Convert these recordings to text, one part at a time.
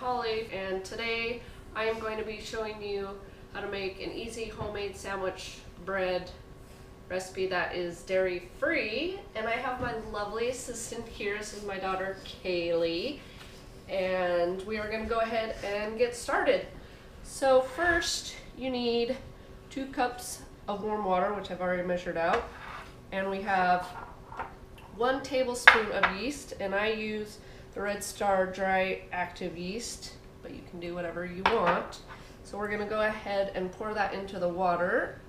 Holly, and today I am going to be showing you how to make an easy homemade sandwich bread recipe that is dairy free. And I have my lovely assistant here. This is my daughter Kaylee, and we are going to go ahead and get started. So first you need 2 cups of warm water, which I've already measured out, and we have 1 tablespoon of yeast, and I use the Red Star dry active yeast, but you can do whatever you want. So we're going to go ahead and pour that into the water,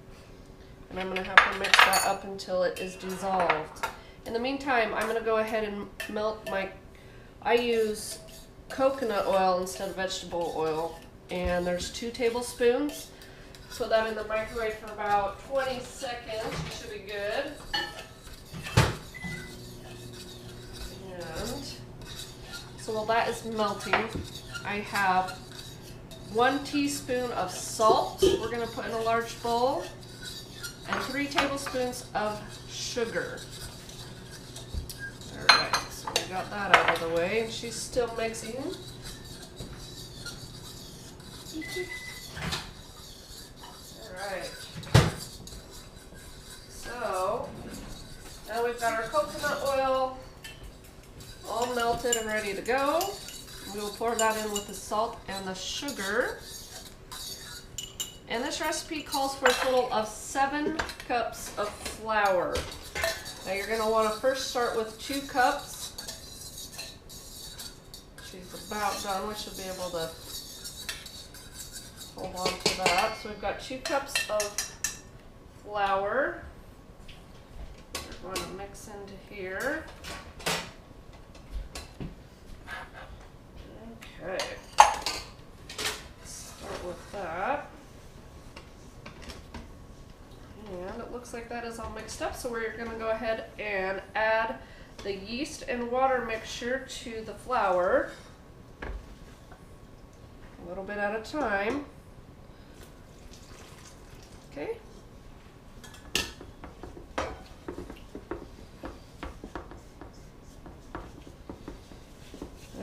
and I'm going to have to mix that up until it is dissolved. In the meantime, I'm going to go ahead and melt I use coconut oil instead of vegetable oil, and there's 2 tablespoons. Put that in the microwave for about 20 seconds. It should be good. And so while that is melting, I have 1 teaspoon of salt we're going to put in a large bowl, and 3 tablespoons of sugar. Alright, so we got that out of the way, and she's still mixing. Alright, so now we've got our coconut oil all melted and ready to go. We will pour that in with the salt and the sugar. And this recipe calls for a total of 7 cups of flour. Now you're going to want to first start with 2 cups. She's about done. We should be able to hold on to that. So we've got 2 cups of flour. We're going to mix into here. Okay, start with that. And it looks like that is all mixed up, so we're going to go ahead and add the yeast and water mixture to the flour, a little bit at a time. Okay.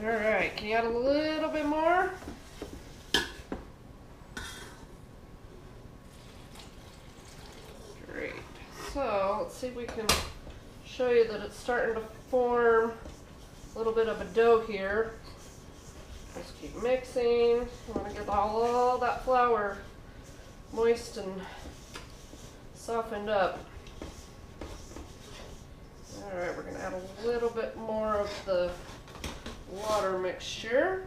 Alright, can you add a little bit more? Great. So, let's see if we can show you that it's starting to form a little bit of a dough here. Just keep mixing. You want to get all that flour moist and softened up. Alright, we're going to add a little bit more of the water mixture,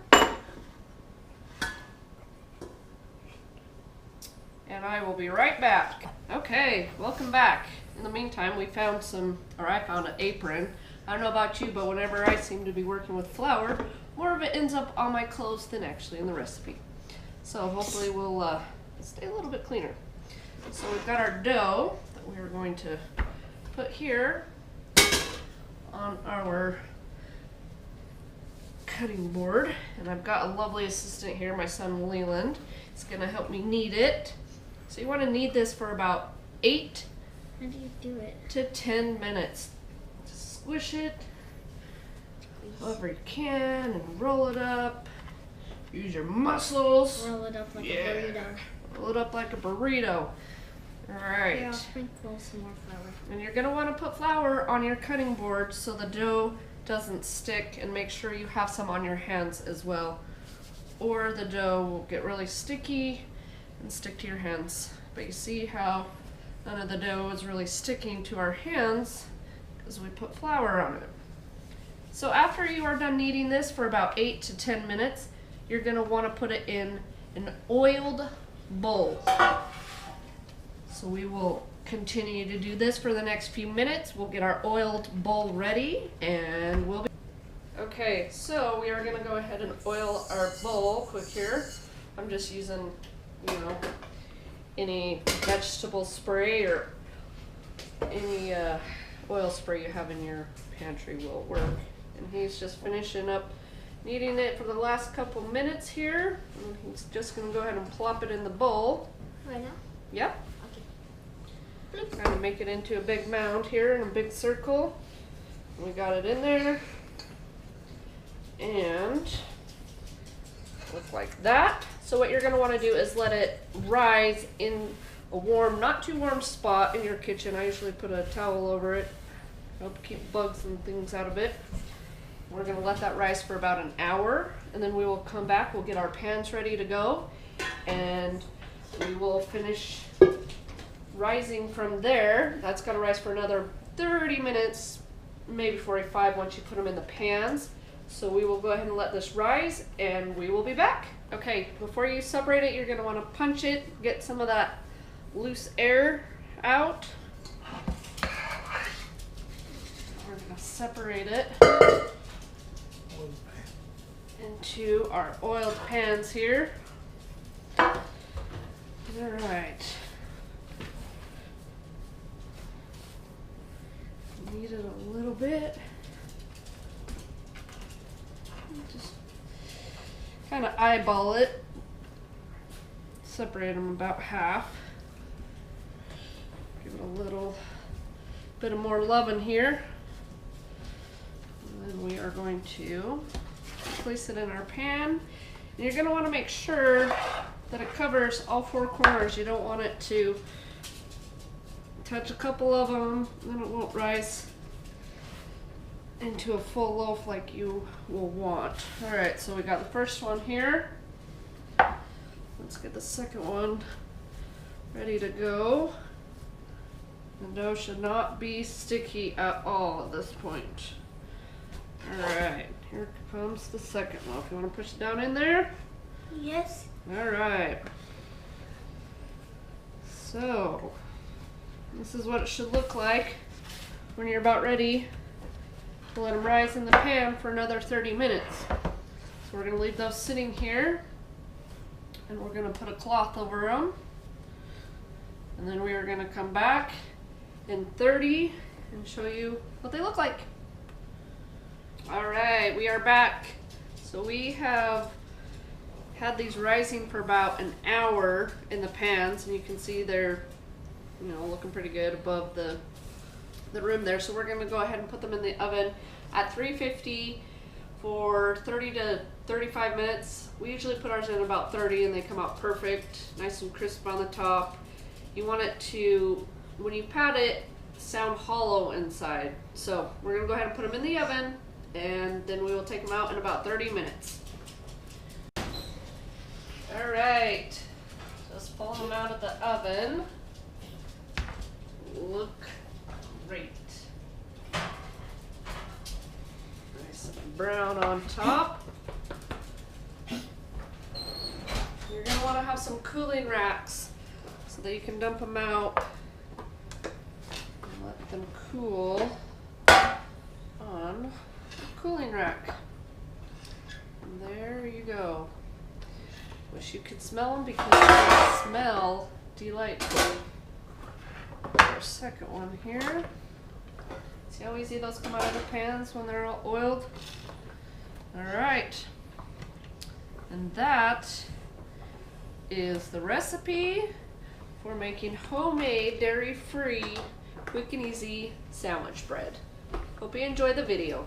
and I will be right back. Okay, welcome back. In the meantime, we found I found an apron. I don't know about you, but whenever I seem to be working with flour, more of it ends up on my clothes than actually in the recipe. So hopefully we'll stay a little bit cleaner. So we've got our dough that we are going to put here on our cutting board, and I've got a lovely assistant here, my son Leland. He's gonna help me knead it. So you want to knead this for about 8 How do you do it? to 10 minutes. Just squish it however you can and roll it up. Use your muscles. Roll it up like a burrito. Roll it up like a burrito. Alright. Here, I'll sprinkle some more flour. And you're gonna want to put flour on your cutting board so the dough doesn't stick, and make sure you have some on your hands as well, or the dough will get really sticky and stick to your hands. But you see how none of the dough is really sticking to our hands because we put flour on it. So after you are done kneading this for about 8 to 10 minutes, you're going to want to put it in an oiled bowl. So we will continue to do this for the next few minutes. We'll get our oiled bowl ready, and we'll be... Okay, so we are going to go ahead and oil our bowl quick here. I'm just using, any vegetable spray or any oil spray you have in your pantry will work. And he's just finishing up kneading it for the last couple minutes here. And he's just going to go ahead and plop it in the bowl. Right now? Yep. Kind of make it into a big mound here in a big circle. We got it in there. And like that. So what you're going to want to do is let it rise in a warm, not too warm spot in your kitchen. I usually put a towel over it, help keep bugs and things out of it. We're going to let that rise for about an hour, and then we will come back. We'll get our pans ready to go, and we will finish rising from there. That's going to rise for another 30 minutes, maybe 45 once you put them in the pans. So we will go ahead and let this rise, and we will be back. Okay, before you separate it, you're going to want to punch it, get some of that loose air out. We're going to separate it into our oiled pans here. All right. Knead it a little bit. Just kind of eyeball it. Separate them about half. Give it a little bit of more love in here. And then we are going to place it in our pan. And you're going to want to make sure that it covers all four corners. You don't want it to touch a couple of them, then it won't rise into a full loaf like you will want. All right, so we got the first one here. Let's get the second one ready to go. The dough should not be sticky at all at this point. All right, here comes the second loaf. You want to push it down in there? Yes. All right. So, this is what it should look like when you're about ready to let them rise in the pan for another 30 minutes. So we're going to leave those sitting here, and we're going to put a cloth over them. And then we are going to come back in 30 and show you what they look like. All right, we are back. So we have had these rising for about an hour in the pans, and you can see they're, you know, looking pretty good above the rim there. So we're going to go ahead and put them in the oven at 350 for 30 to 35 minutes. We usually put ours in about 30, and they come out perfect, nice and crisp on the top. You want it to, when you pat it, sound hollow inside. So we're going to go ahead and put them in the oven, and then we will take them out in about 30 minutes. All right, just pull them out of the oven. Look great. Nice and brown on top. You're going to want to have some cooling racks so that you can dump them out and let them cool on the cooling rack. And there you go. Wish you could smell them because they smell delightful. Our second one here. See how easy those come out of the pans when they're all oiled? Alright. And that is the recipe for making homemade, dairy-free, quick and easy sandwich bread. Hope you enjoy the video.